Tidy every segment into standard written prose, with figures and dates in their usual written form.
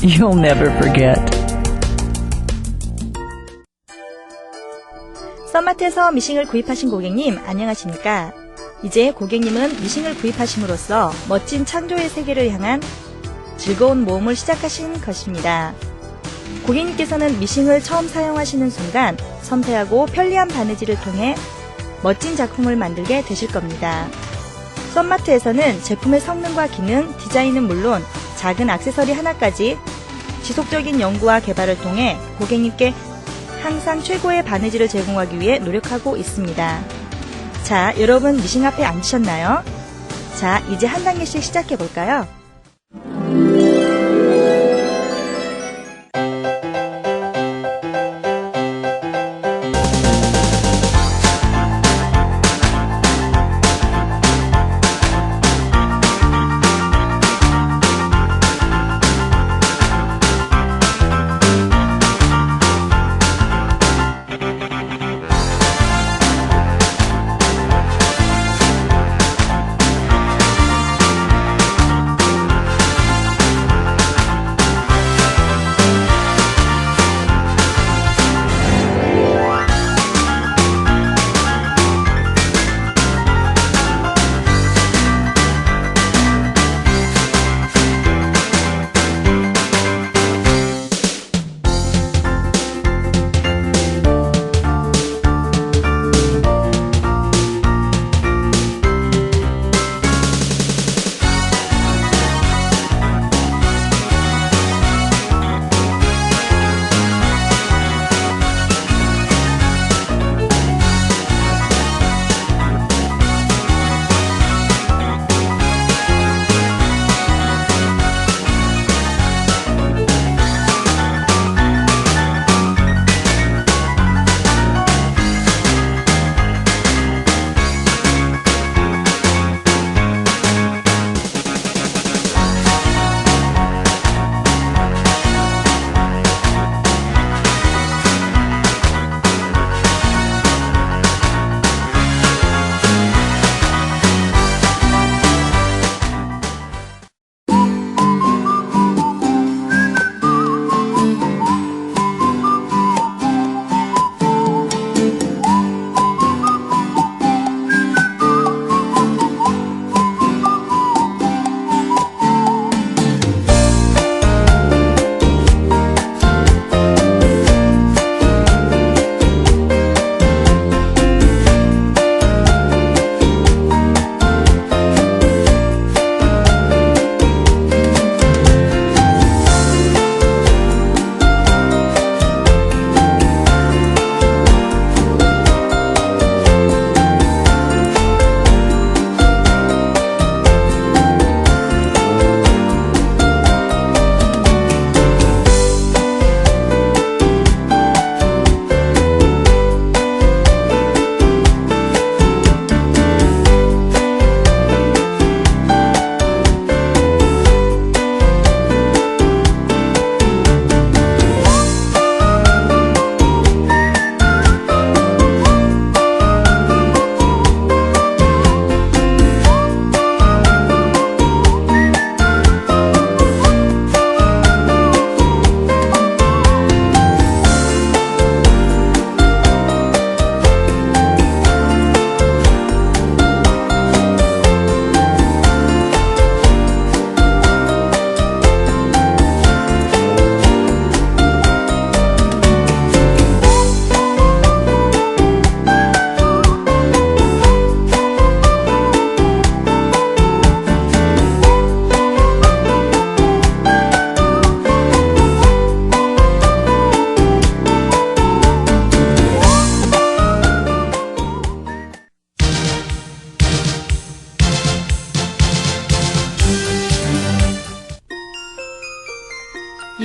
you'll never forget. 썬마트에서 미싱을 구입하신 고객님, 안녕하십니까? 이제 고객님은 미싱을 구입하심으로써 멋진 창조의 세계를 향한 즐거운 모험을 시작하신 것입니다. 고객님께서는 미싱을 처음 사용하시는 순간 섬세하고 편리한 바느질을 통해 멋진 작품을 만들게 되실 겁니다. 썬마트에서는 제품의 성능과 기능, 디자인은 물론 작은 액세서리 하나까지 지속적인 연구와 개발을 통해 고객님께 항상 최고의 바느질을 제공하기 위해 노력하고 있습니다. 자, 여러분 미싱 앞에 앉으셨나요? 자, 이제 한 단계씩 시작해 볼까요?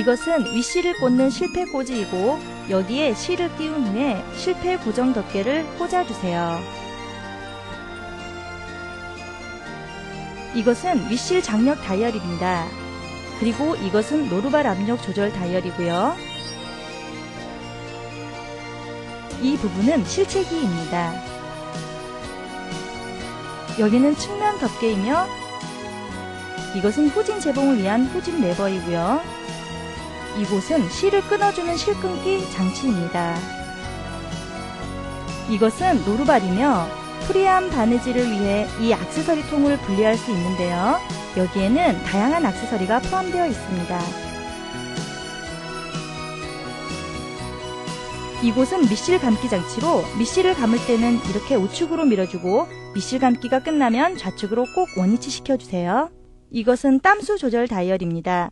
이것은 윗실을 꽂는 실패 꽂이이고 여기에 실을 띄운 후에 실패 고정 덮개를 꽂아주세요. 이것은 윗실 장력 다이얼입니다. 그리고 이것은 노루발 압력 조절 다이얼이고요. 이 부분은 실체기입니다. 여기는 측면 덮개이며 이것은 후진 제봉을 위한 후진 레버이고요. 이곳은 실을 끊어주는 실끊기 장치입니다. 이것은 노루발이며 프리한 바느질을 위해 이 액세서리 통을 분리할 수 있는데요. 여기에는 다양한 액세서리가 포함되어 있습니다. 이곳은 밑실 감기 장치로 밑실을 감을 때는 이렇게 우측으로 밀어주고 밑실 감기가 끝나면 좌측으로 꼭 원위치 시켜주세요. 이것은 땀수 조절 다이얼입니다.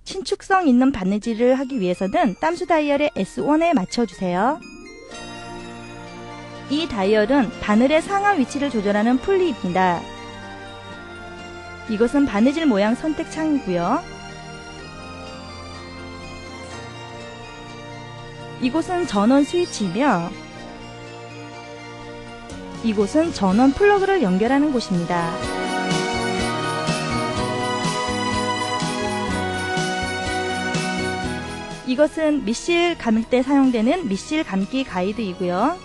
신축성 있는 바느질을 하기 위해서는 땀수 다이얼의 S1에 맞춰주세요. 이 다이얼은 바늘의 상하 위치를 조절하는 풀리입니다. 이것은 바느질 모양 선택 창이고요. 이곳은 전원 스위치이며 이곳은 전원 플러그를 연결하는 곳입니다. 이것은 밑실 감을 때 사용되는 밑실 감기 가이드이고요.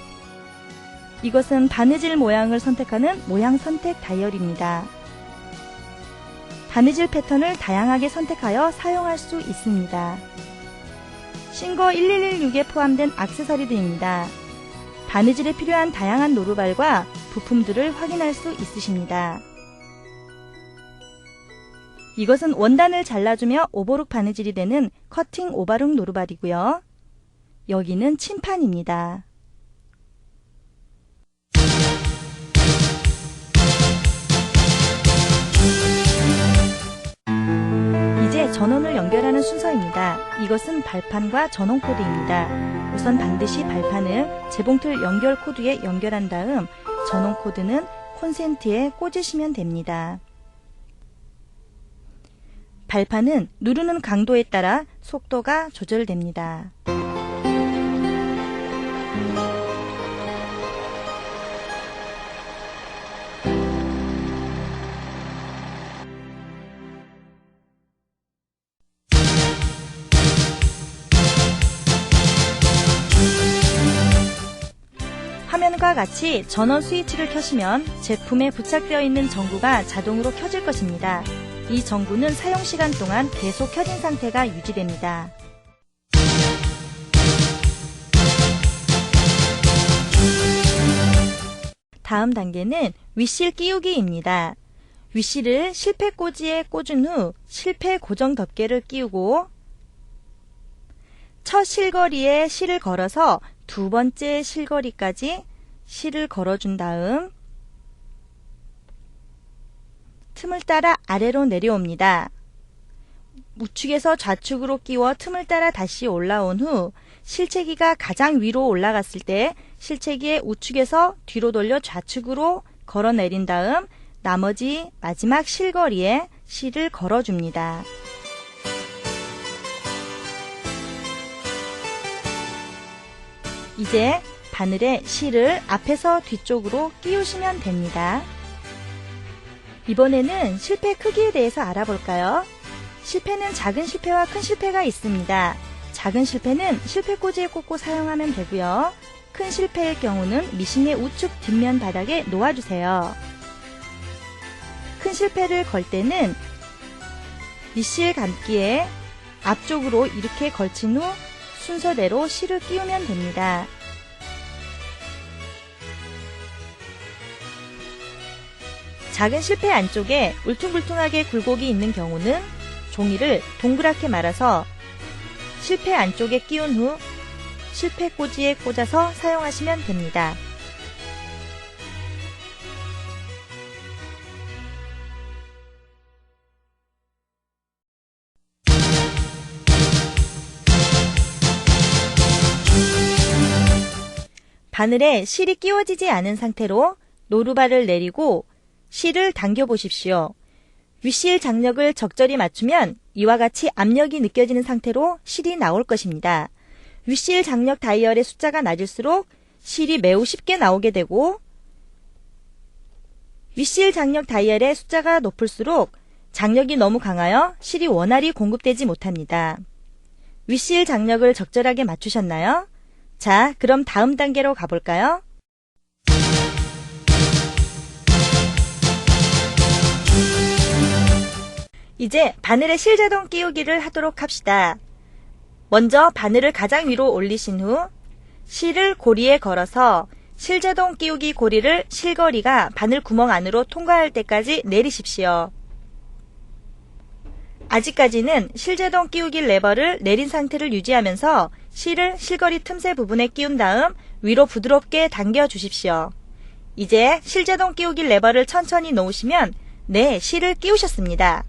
이것은 바느질 모양을 선택하는 모양 선택 다이얼입니다. 바느질 패턴을 다양하게 선택하여 사용할 수 있습니다. 싱거 1116에 포함된 액세서리들입니다. 바느질에 필요한 다양한 노루발과 부품들을 확인할 수 있으십니다. 이것은 원단을 잘라주며 오버룩 바느질이 되는 커팅 오버룩 노루발이고요. 여기는 침판입니다. 이제 전원을 연결하는 순서입니다. 이것은 발판과 전원 코드입니다. 우선 반드시 발판을 재봉틀 연결 코드에 연결한 다음 전원 코드는 콘센트에 꽂으시면 됩니다. 발판은 누르는 강도에 따라 속도가 조절됩니다. 화면과 같이 전원 스위치를 켜시면 제품에 부착되어 있는 전구가 자동으로 켜질 것입니다. 이 전구는 사용시간 동안 계속 켜진 상태가 유지됩니다. 다음 단계는 윗실 끼우기입니다. 윗실을 실패 꽂이에 꽂은 후 실패 고정 덮개를 끼우고 첫 실거리에 실을 걸어서 두 번째 실거리까지 실을 걸어준 다음 틈을 따라 아래로 내려옵니다. 우측에서 좌측으로 끼워 틈을 따라 다시 올라온 후 실체기가 가장 위로 올라갔을 때 실체기의 우측에서 뒤로 돌려 좌측으로 걸어 내린 다음 나머지 마지막 실거리에 실을 걸어줍니다. 이제 바늘에 실을 앞에서 뒤쪽으로 끼우시면 됩니다. 이번에는 실패 크기에 대해서 알아볼까요? 실패는 작은 실패와 큰 실패가 있습니다. 작은 실패는 실패 꽂이에 꽂고 사용하면 되고요. 큰 실패일 경우는 미싱의 우측 뒷면 바닥에 놓아주세요. 큰 실패를 걸 때는 밑실 감기에 앞쪽으로 이렇게 걸친 후 순서대로 실을 끼우면 됩니다. 작은 실패 안쪽에 울퉁불퉁하게 굴곡이 있는 경우는 종이를 동그랗게 말아서 실패 안쪽에 끼운 후 실패 꽂이에 꽂아서 사용하시면 됩니다. 바늘에 실이 끼워지지 않은 상태로 노루발을 내리고 실을 당겨 보십시오. 윗실 장력을 적절히 맞추면 이와 같이 압력이 느껴지는 상태로 실이 나올 것입니다. 윗실 장력 다이얼의 숫자가 낮을수록 실이 매우 쉽게 나오게 되고 윗실 장력 다이얼의 숫자가 높을수록 장력이 너무 강하여 실이 원활히 공급되지 못합니다. 윗실 장력을 적절하게 맞추셨나요? 자, 그럼 다음 단계로 가볼까요? 이제 바늘에 실자동 끼우기를 하도록 합시다. 먼저 바늘을 가장 위로 올리신 후 실을 고리에 걸어서 실제동 끼우기 고리를 실거리가 바늘 구멍 안으로 통과할 때까지 내리십시오. 아직까지는 실제동 끼우기 레버를 내린 상태를 유지하면서 실을 실거리 틈새 부분에 끼운 다음 위로 부드럽게 당겨 주십시오. 이제 실제동 끼우기 레버를 천천히 놓으시면 네, 실을 끼우셨습니다.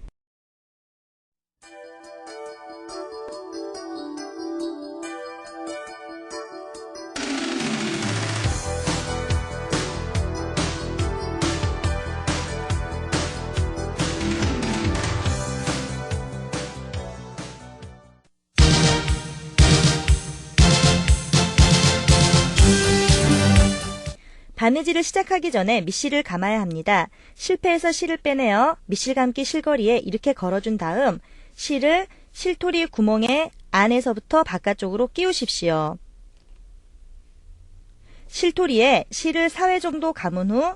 바느질을 시작하기 전에 밑실을 감아야 합니다. 실패해서 실을 빼내어 밑실 감기 실거리에 이렇게 걸어준 다음 실을 실토리 구멍의 안에서부터 바깥쪽으로 끼우십시오. 실토리에 실을 4회 정도 감은 후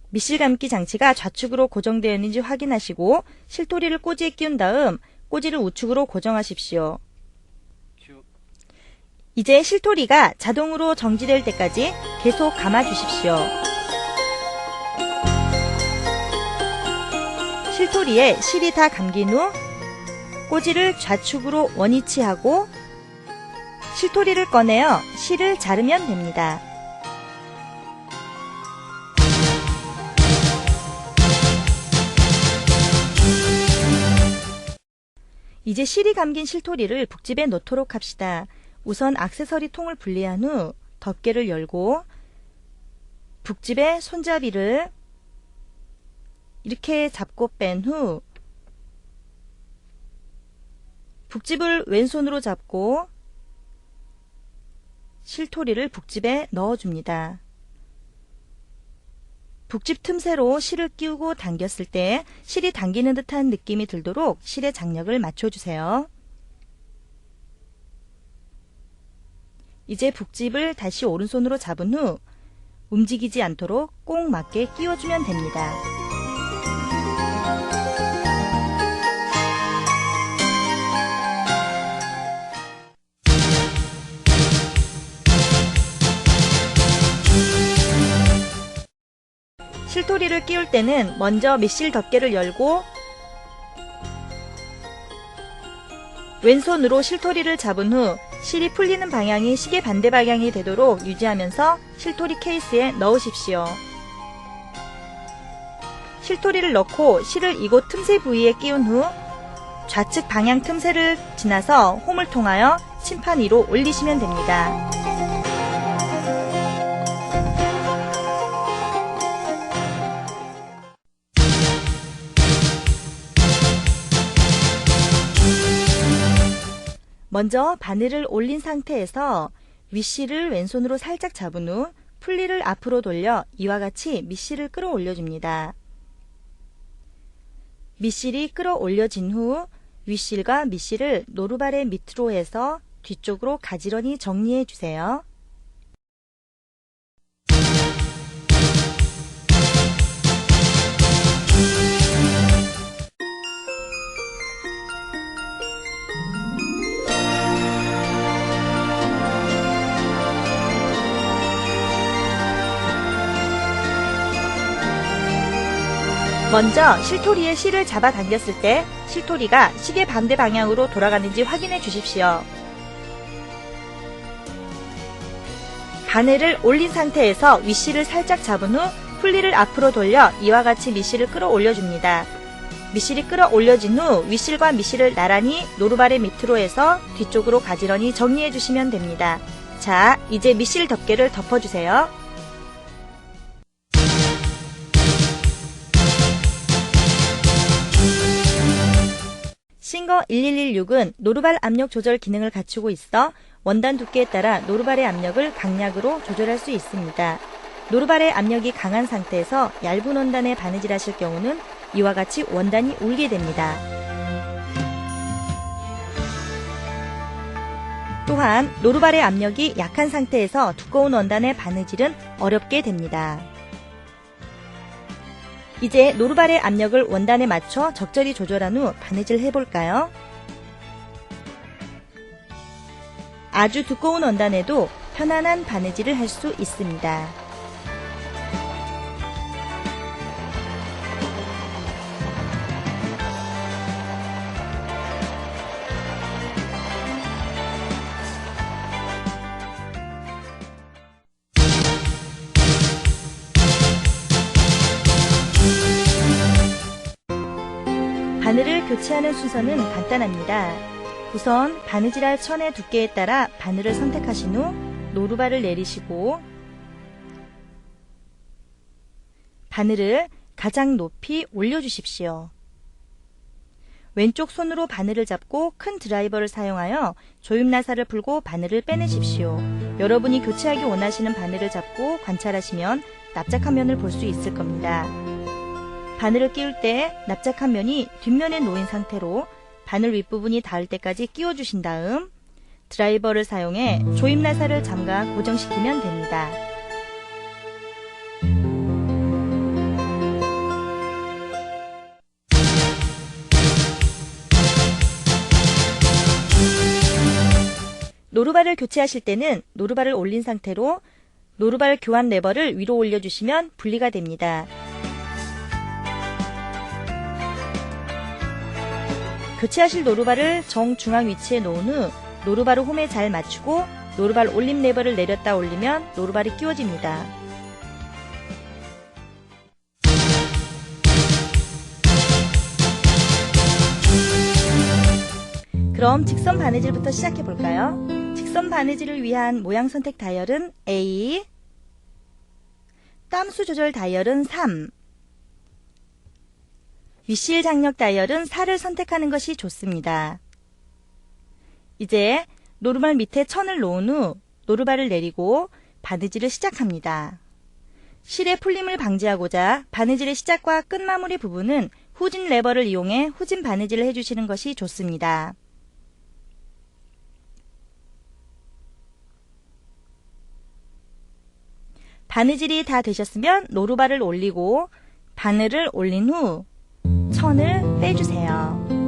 밑실 감기 장치가 좌측으로 고정되어 있는지 확인하시고 실토리를 꼬지에 끼운 다음 꼬지를 우측으로 고정하십시오. 이제 실토리가 자동으로 정지될 때까지 계속 감아 주십시오. 실토리에 실이 다 감긴 후 꼬지를 좌측으로 원위치하고 실토리를 꺼내어 실을 자르면 됩니다. 이제 실이 감긴 실토리를 북집에 놓도록 합시다. 우선 액세서리 통을 분리한 후 덮개를 열고 북집의 손잡이를 이렇게 잡고 뺀 후 북집을 왼손으로 잡고 실토리를 북집에 넣어줍니다. 북집 틈새로 실을 끼우고 당겼을 때 실이 당기는 듯한 느낌이 들도록 실의 장력을 맞춰주세요. 이제 북집을 다시 오른손으로 잡은 후 움직이지 않도록 꼭 맞게 끼워주면 됩니다. 실토리를 끼울 때는 먼저 밑실 덮개를 열고 왼손으로 실토리를 잡은 후 실이 풀리는 방향이 시계 반대 방향이 되도록 유지하면서 실토리 케이스에 넣으십시오. 실토리를 넣고 실을 이곳 틈새 부위에 끼운 후 좌측 방향 틈새를 지나서 홈을 통하여 침판 위로 올리시면 됩니다. 먼저 바늘을 올린 상태에서 윗실을 왼손으로 살짝 잡은 후 풀리를 앞으로 돌려 이와 같이 밑실을 끌어올려 줍니다. 밑실이 끌어올려진 후 윗실과 밑실을 노루발의 밑으로 해서 뒤쪽으로 가지런히 정리해 주세요. 먼저 실토리에 실을 잡아 당겼을 때 실토리가 시계 반대 방향으로 돌아가는지 확인해 주십시오. 바늘을 올린 상태에서 윗실을 살짝 잡은 후 풀리를 앞으로 돌려 이와 같이 밑실을 끌어올려 줍니다. 밑실이 끌어올려진 후 윗실과 밑실을 나란히 노루발의 밑으로 해서 뒤쪽으로 가지런히 정리해 주시면 됩니다. 자, 이제 밑실 덮개를 덮어주세요. 싱거 1116은 노루발 압력 조절 기능을 갖추고 있어 원단 두께에 따라 노루발의 압력을 강약으로 조절할 수 있습니다. 노루발의 압력이 강한 상태에서 얇은 원단에 바느질 하실 경우는 이와 같이 원단이 울게 됩니다. 또한 노루발의 압력이 약한 상태에서 두꺼운 원단의 바느질은 어렵게 됩니다. 이제 노루발의 압력을 원단에 맞춰 적절히 조절한 후 바느질 해볼까요? 아주 두꺼운 원단에도 편안한 바느질을 할 수 있습니다. 바늘을 교체하는 순서는 간단합니다. 우선 바느질할 천의 두께에 따라 바늘을 선택하신 후 노루발을 내리시고 바늘을 가장 높이 올려주십시오. 왼쪽 손으로 바늘을 잡고 큰 드라이버를 사용하여 조임나사를 풀고 바늘을 빼내십시오. 여러분이 교체하기 원하시는 바늘을 잡고 관찰하시면 납작한 면을 볼 수 있을 겁니다. 바늘을 끼울 때 납작한 면이 뒷면에 놓인 상태로 바늘 윗부분이 닿을 때까지 끼워주신 다음 드라이버를 사용해 조임나사를 잠가 고정시키면 됩니다. 노루발을 교체하실 때는 노루발을 올린 상태로 노루발 교환 레버를 위로 올려주시면 분리가 됩니다. 교체하실 노루발을 정중앙 위치에 놓은 후 노루발을 홈에 잘 맞추고 노루발 올림 레버를 내렸다 올리면 노루발이 끼워집니다. 그럼 직선 바느질부터 시작해 볼까요? 직선 바느질을 위한 모양 선택 다이얼은 A, 땀수 조절 다이얼은 3, 윗실 장력 다이얼은 4를 선택하는 것이 좋습니다. 이제 노루발 밑에 천을 놓은 후 노루발을 내리고 바느질을 시작합니다. 실의 풀림을 방지하고자 바느질의 시작과 끝 마무리 부분은 후진 레버를 이용해 후진 바느질을 해주시는 것이 좋습니다. 바느질이 다 되셨으면 노루발을 올리고 바늘을 올린 후 천을 빼주세요.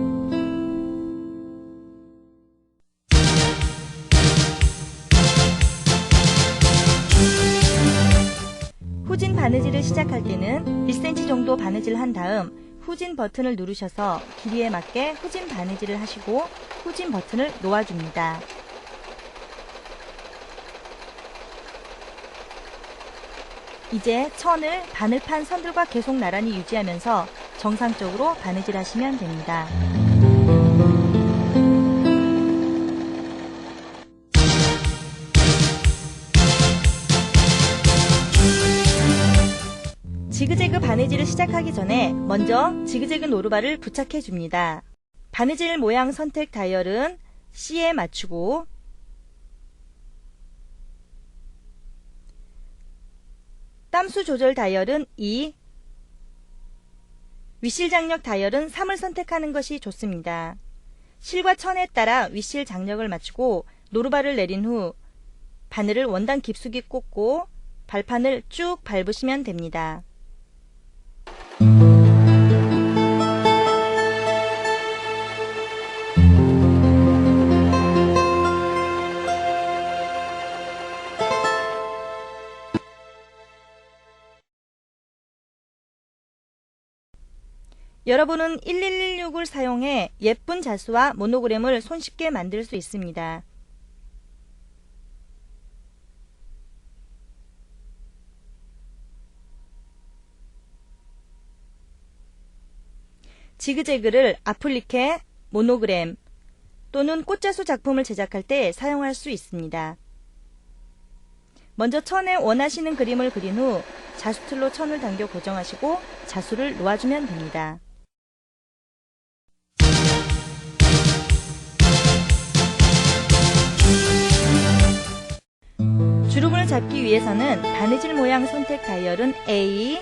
후진 바느질을 시작할 때는 1cm 정도 바느질을 한 다음 후진 버튼을 누르셔서 길이에 맞게 후진 바느질을 하시고 후진 버튼을 놓아줍니다. 이제 천을 바늘판 선들과 계속 나란히 유지하면서 정상적으로 바느질 하시면 됩니다. 지그재그 바느질을 시작하기 전에 먼저 지그재그 노루발을 부착해 줍니다. 바느질 모양 선택 다이얼은 C에 맞추고 땀수 조절 다이얼은 2, 윗실 장력 다이얼은 3을 선택하는 것이 좋습니다. 실과 천에 따라 윗실 장력을 맞추고 노루발을 내린 후 바늘을 원단 깊숙이 꽂고 발판을 쭉 밟으시면 됩니다. 여러분은 1116을 사용해 예쁜 자수와 모노그램을 손쉽게 만들 수 있습니다. 지그재그를 아플리케, 모노그램 또는 꽃자수 작품을 제작할 때 사용할 수 있습니다. 먼저 천에 원하시는 그림을 그린 후 자수틀로 천을 당겨 고정하시고 자수를 놓아주면 됩니다. 주름을 잡기 위해서는 바느질 모양 선택 다이얼은 A,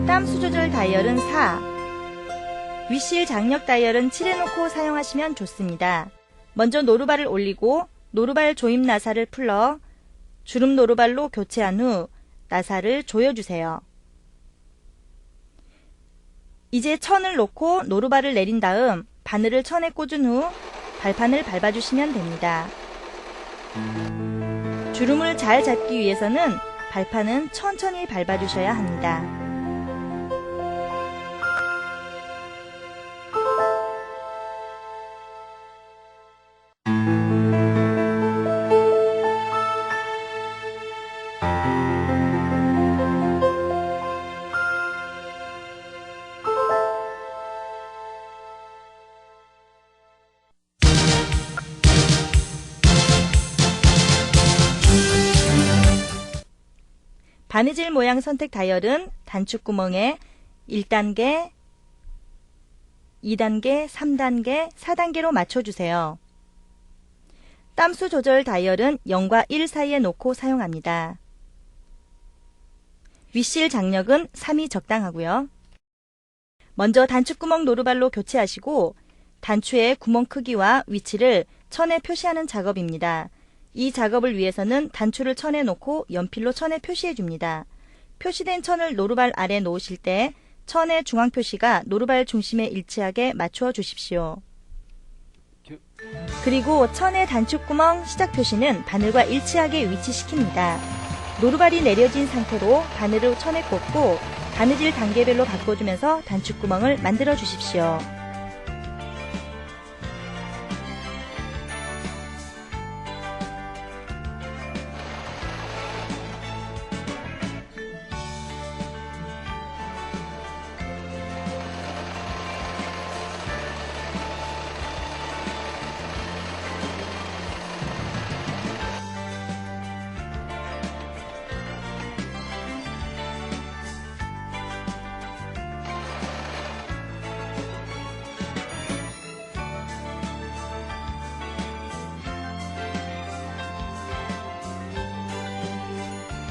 땀수 조절 다이얼은 4, 윗실 장력 다이얼은 7에 놓고 사용하시면 좋습니다. 먼저 노루발을 올리고 노루발 조임 나사를 풀러 주름 노루발로 교체한 후 나사를 조여주세요. 이제 천을 놓고 노루발을 내린 다음 바늘을 천에 꽂은 후 발판을 밟아주시면 됩니다. 주름을 잘 잡기 위해서는 발판은 천천히 밟아주셔야 합니다. 바느질 모양 선택 다이얼은 단축구멍에 1단계, 2단계, 3단계, 4단계로 맞춰주세요. 땀수 조절 다이얼은 0과 1 사이에 놓고 사용합니다. 윗실 장력은 3이 적당하고요. 먼저 단축구멍 노루발로 교체하시고 단추의 구멍 크기와 위치를 천에 표시하는 작업입니다. 이 작업을 위해서는 단추를 천에 놓고 연필로 천에 표시해 줍니다. 표시된 천을 노루발 아래 놓으실 때 천의 중앙 표시가 노루발 중심에 일치하게 맞추어 주십시오. 그리고 천의 단축구멍 시작 표시는 바늘과 일치하게 위치시킵니다. 노루발이 내려진 상태로 바늘을 천에 꽂고 바느질 단계별로 바꿔주면서 단축구멍을 만들어 주십시오.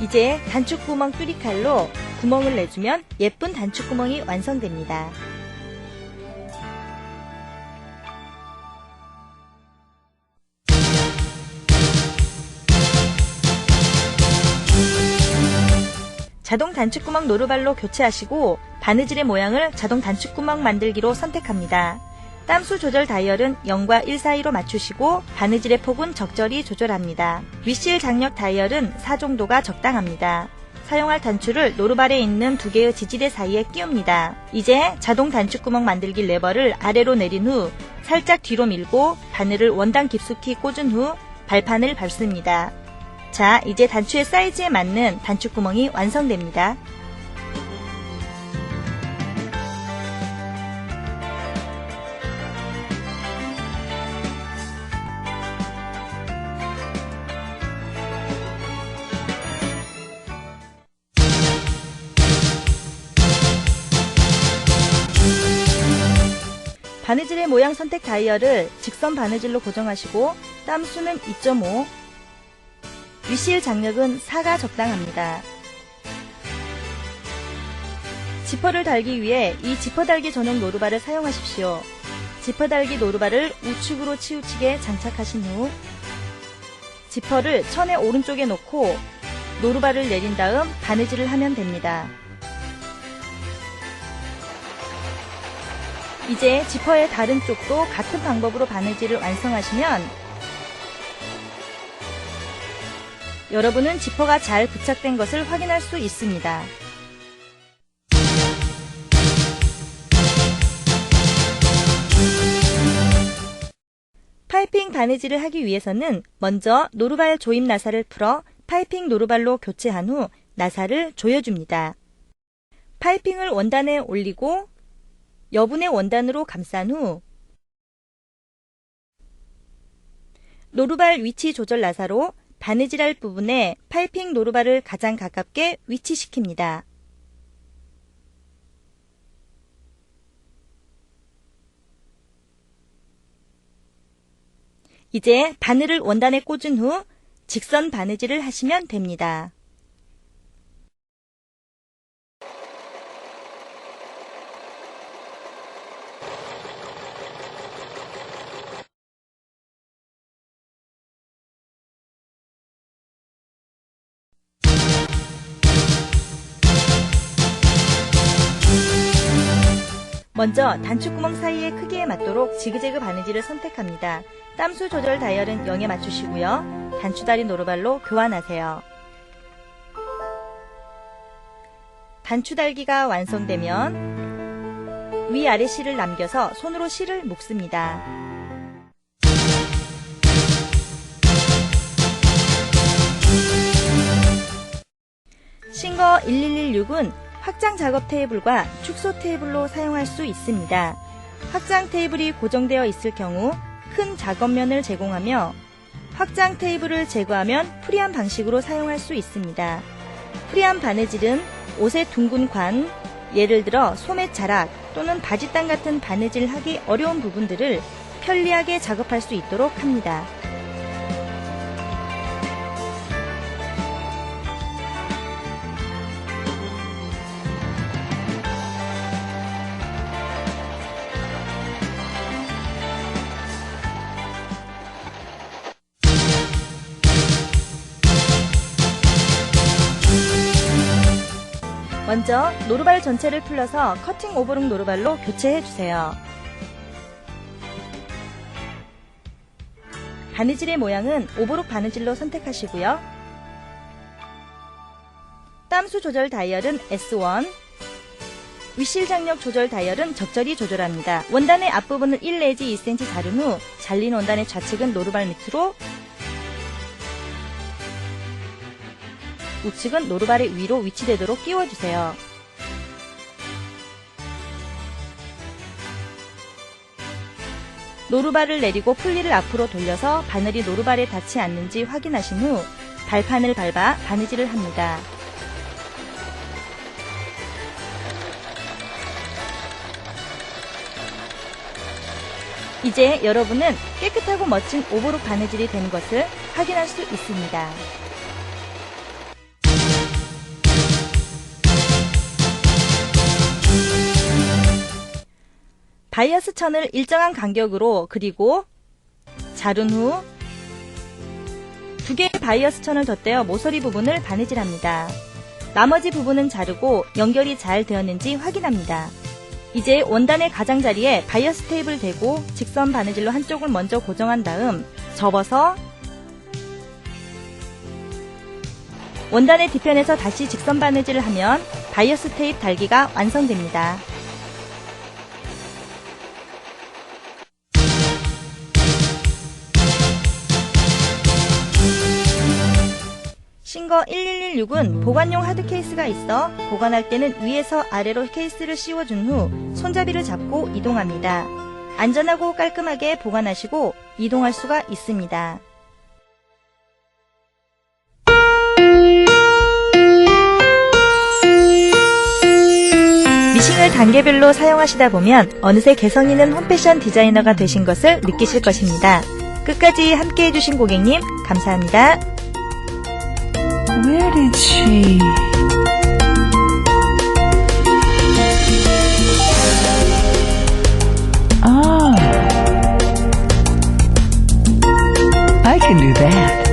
이제 단축구멍 뚜리칼로 구멍을 내주면 예쁜 단축구멍이 완성됩니다. 자동 단축구멍 노루발로 교체하시고 바느질의 모양을 자동 단축구멍 만들기로 선택합니다. 땀수 조절 다이얼은 0과 1 사이로 맞추시고 바느질의 폭은 적절히 조절합니다. 윗실 장력 다이얼은 4 정도가 적당합니다. 사용할 단추를 노루발에 있는 두 개의 지지대 사이에 끼웁니다. 이제 자동 단축구멍 만들기 레버를 아래로 내린 후 살짝 뒤로 밀고 바늘을 원단 깊숙이 꽂은 후 발판을 밟습니다. 자, 이제 단추의 사이즈에 맞는 단축구멍이 완성됩니다. 바느질의 모양 선택 다이얼을 직선 바느질로 고정하시고 땀수는 2.5, 윗실 장력은 4가 적당합니다. 지퍼를 달기 위해 이 지퍼 달기 전용 노루발을 사용하십시오. 지퍼 달기 노루발을 우측으로 치우치게 장착하신 후 지퍼를 천의 오른쪽에 놓고 노루발을 내린 다음 바느질을 하면 됩니다. 이제 지퍼의 다른 쪽도 같은 방법으로 바느질을 완성하시면 여러분은 지퍼가 잘 부착된 것을 확인할 수 있습니다. 파이핑 바느질을 하기 위해서는 먼저 노루발 조임 나사를 풀어 파이핑 노루발로 교체한 후 나사를 조여줍니다. 파이핑을 원단에 올리고 여분의 원단으로 감싼 후 노루발 위치 조절 나사로 바느질할 부분에 파이핑 노루발을 가장 가깝게 위치시킵니다. 이제 바늘을 원단에 꽂은 후 직선 바느질을 하시면 됩니다. 먼저 단축구멍 사이의 크기에 맞도록 지그재그 바느질을 선택합니다. 땀수 조절 다이얼은 0에 맞추시고요. 단추다리 노루발로 교환하세요. 단추달기가 완성되면 위아래 실을 남겨서 손으로 실을 묶습니다. 싱거 11116은 확장 작업 테이블과 축소 테이블로 사용할 수 있습니다. 확장 테이블이 고정되어 있을 경우 큰 작업면을 제공하며 확장 테이블을 제거하면 프리함 방식으로 사용할 수 있습니다. 프리함 바느질은 옷의 둥근 관, 예를 들어 소매 자락 또는 바지땅 같은 바느질 하기 어려운 부분들을 편리하게 작업할 수 있도록 합니다. 먼저 노루발 전체를 풀러서 커팅 오버룩 노루발로 교체해주세요. 바느질의 모양은 오버룩 바느질로 선택하시고요. 땀수 조절 다이얼은 S1, 윗실 장력 조절 다이얼은 적절히 조절합니다. 원단의 앞부분을 1 내지 2cm 자른 후 잘린 원단의 좌측은 노루발 밑으로, 우측은 노루발의 위로 위치되도록 끼워주세요. 노루발을 내리고 풀리를 앞으로 돌려서 바늘이 노루발에 닿지 않는지 확인하신 후 발판을 밟아 바느질을 합니다. 이제 여러분은 깨끗하고 멋진 오버룩 바느질이 되는 것을 확인할 수 있습니다. 바이어스 천을 일정한 간격으로 그리고 자른 후 2개의 바이어스 천을 덧대어 모서리 부분을 바느질합니다. 나머지 부분은 자르고 연결이 잘 되었는지 확인합니다. 이제 원단의 가장자리에 바이어스 테이프를 대고 직선 바느질로 한쪽을 먼저 고정한 다음 접어서 원단의 뒤편에서 다시 직선 바느질을 하면 바이어스 테이프 달기가 완성됩니다. 싱거 1116은 보관용 하드 케이스가 있어 보관할 때는 위에서 아래로 케이스를 씌워준 후 손잡이를 잡고 이동합니다. 안전하고 깔끔하게 보관하시고 이동할 수가 있습니다. 미싱을 단계별로 사용하시다 보면 어느새 개성 있는 홈패션 디자이너가 되신 것을 느끼실 것입니다. 끝까지 함께 해주신 고객님 감사합니다. Where did she? Ah, I can do that.